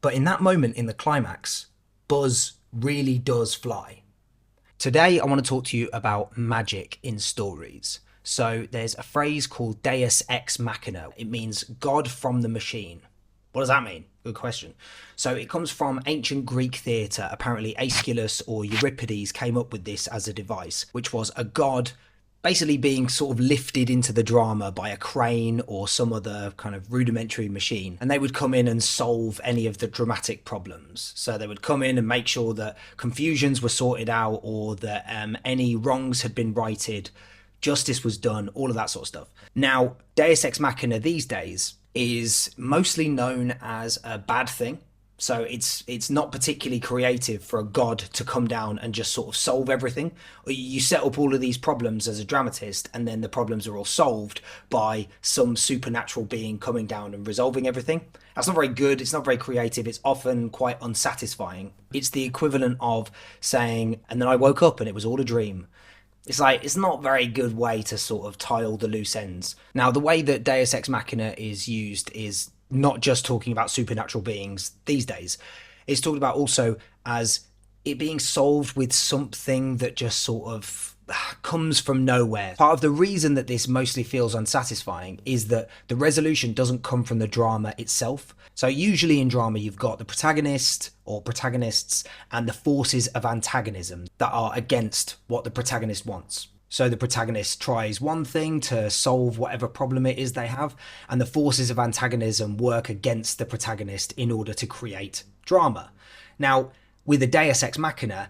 But in that moment in the climax, Buzz really does fly. Today, I want to talk to you about magic in stories. So, there's a phrase called Deus Ex Machina. It means God from the machine. What does that mean? Good question. So, it comes from ancient Greek theatre. Apparently, Aeschylus or Euripides came up with this as a device, which was a god basically being sort of lifted into the drama by a crane or some other kind of rudimentary machine, and they would come in and solve any of the dramatic problems. So they would come in and make sure that confusions were sorted out, or that any wrongs had been righted, justice was done, all of that sort of stuff. Now, Deus Ex Machina these days is mostly known as a bad thing. So it's not particularly creative for a god to come down and just sort of solve everything. You set up all of these problems as a dramatist, and then the problems are all solved by some supernatural being coming down and resolving everything. That's not very good. It's not very creative. It's often quite unsatisfying. It's the equivalent of saying, and then I woke up and it was all a dream. It's like, it's not a very good way to sort of tie all the loose ends. Now, the way that Deus Ex Machina is used is not just talking about supernatural beings these days. It's talked about also as it being solved with something that just sort of comes from nowhere. Part of the reason that this mostly feels unsatisfying is that the resolution doesn't come from the drama itself. So usually in drama, you've got the protagonist or protagonists and the forces of antagonism that are against what the protagonist wants. So the protagonist tries one thing to solve whatever problem it is they have, and the forces of antagonism work against the protagonist in order to create drama. Now, with the Deus Ex Machina,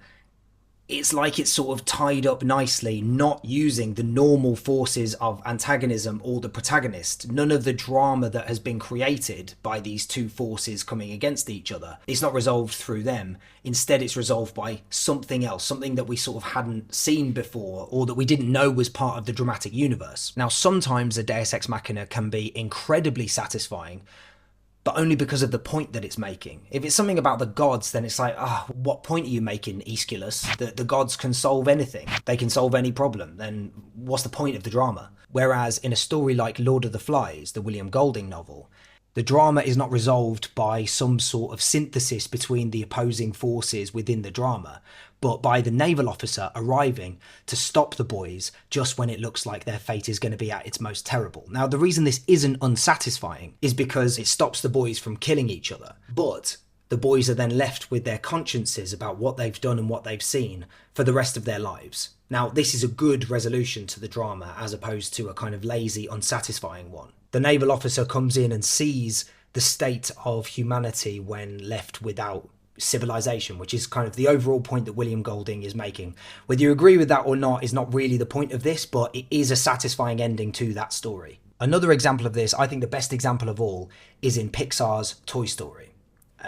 it's like it's sort of tied up nicely, not using the normal forces of antagonism or the protagonist. None of the drama that has been created by these two forces coming against each other, it's not resolved through them. Instead, it's resolved by something else, something that we sort of hadn't seen before, or that we didn't know was part of the dramatic universe. Now, sometimes a Deus Ex Machina can be incredibly satisfying, but only because of the point that it's making. If it's something about the gods, then it's like, what point are you making, Aeschylus? That the gods can solve anything. They can solve any problem. Then what's the point of the drama? Whereas in a story like Lord of the Flies, the William Golding novel, the drama is not resolved by some sort of synthesis between the opposing forces within the drama, but by the naval officer arriving to stop the boys just when it looks like their fate is going to be at its most terrible. Now, the reason this isn't unsatisfying is because it stops the boys from killing each other, but the boys are then left with their consciences about what they've done and what they've seen for the rest of their lives. Now, this is a good resolution to the drama as opposed to a kind of lazy, unsatisfying one. The naval officer comes in and sees the state of humanity when left without civilization, which is kind of the overall point that William Golding is making. Whether you agree with that or not is not really the point of this, but it is a satisfying ending to that story. Another example of this, I think the best example of all, is in Pixar's Toy Story.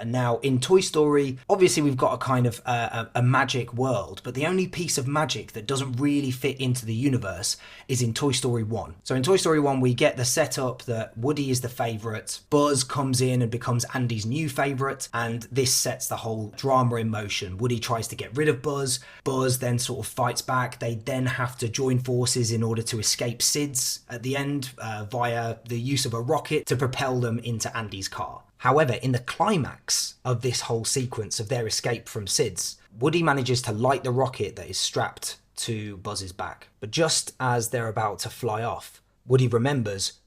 Now, in Toy Story, obviously we've got a kind of a magic world, but the only piece of magic that doesn't really fit into the universe is in Toy Story 1. So in Toy Story 1, we get the setup that Woody is the favourite, Buzz comes in and becomes Andy's new favourite, and this sets the whole drama in motion. Woody tries to get rid of Buzz, Buzz then sort of fights back, they then have to join forces in order to escape SIDS at the end via the use of a rocket to propel them into Andy's car. However, in the climax of this whole sequence of their escape from SIDS, Woody manages to light the rocket that is strapped to Buzz's back. But just as they're about to fly off, Woody remembers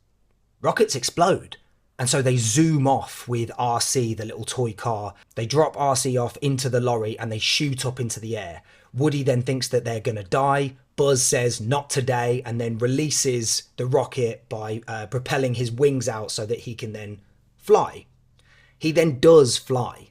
rockets explode. And so they zoom off with RC, the little toy car. They drop RC off into the lorry and they shoot up into the air. Woody then thinks that they're going to die. Buzz says, not today, and then releases the rocket by propelling his wings out so that he can then fly. He then does fly.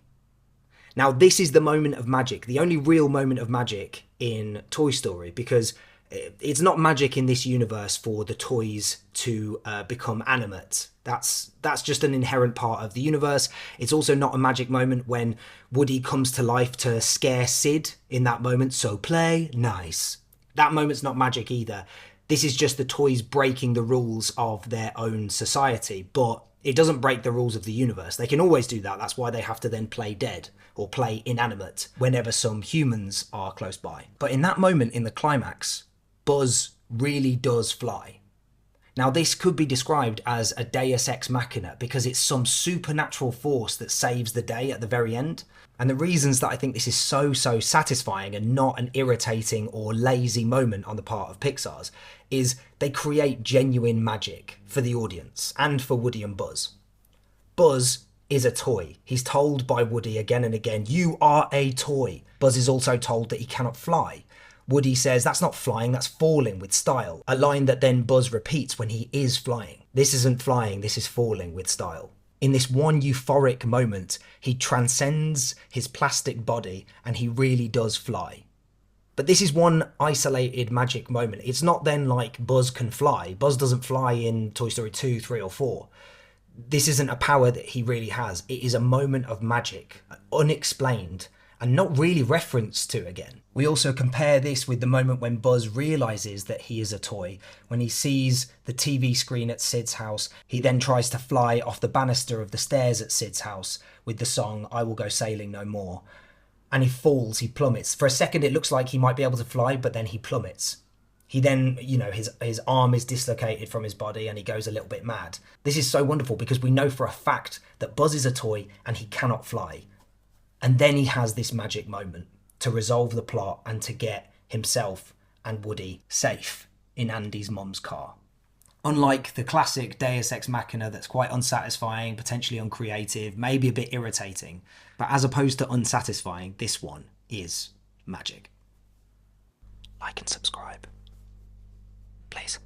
Now, this is the moment of magic, the only real moment of magic in Toy Story, because it's not magic in this universe for the toys to become animate. That's just an inherent part of the universe. It's also not a magic moment when Woody comes to life to scare Sid in that moment, so play nice. That moment's not magic either. This is just the toys breaking the rules of their own society, but it doesn't break the rules of the universe. They can always do that. That's why they have to then play dead or play inanimate whenever some humans are close by. But in that moment in the climax, Buzz really does fly. Now, this could be described as a Deus Ex Machina because it's some supernatural force that saves the day at the very end. And the reasons that I think this is so satisfying and not an irritating or lazy moment on the part of Pixar's is they create genuine magic for the audience and for Woody and Buzz. Buzz is a toy. He's told by Woody again and again, "You are a toy." Buzz is also told that he cannot fly. Woody says, "That's not flying, that's falling with style." A line that then Buzz repeats when he is flying. "This isn't flying, this is falling with style." In this one euphoric moment, he transcends his plastic body and he really does fly. But this is one isolated magic moment. It's not then like Buzz can fly. Buzz doesn't fly in Toy Story 2, 3 or 4. This isn't a power that he really has. It is a moment of magic, unexplained, and not really referenced to again. We also compare this with the moment when Buzz realises that he is a toy. When he sees the TV screen at Sid's house, he then tries to fly off the banister of the stairs at Sid's house with the song "I Will Go Sailing No More." And he falls, he plummets. For a second it looks like he might be able to fly, but then he plummets. He then, his arm is dislocated from his body and he goes a little bit mad. This is so wonderful because we know for a fact that Buzz is a toy and he cannot fly. And then he has this magic moment to resolve the plot and to get himself and Woody safe in Andy's mum's car. Unlike the classic Deus Ex Machina that's quite unsatisfying, potentially uncreative, maybe a bit irritating, but as opposed to unsatisfying, this one is magic. Like and subscribe, please.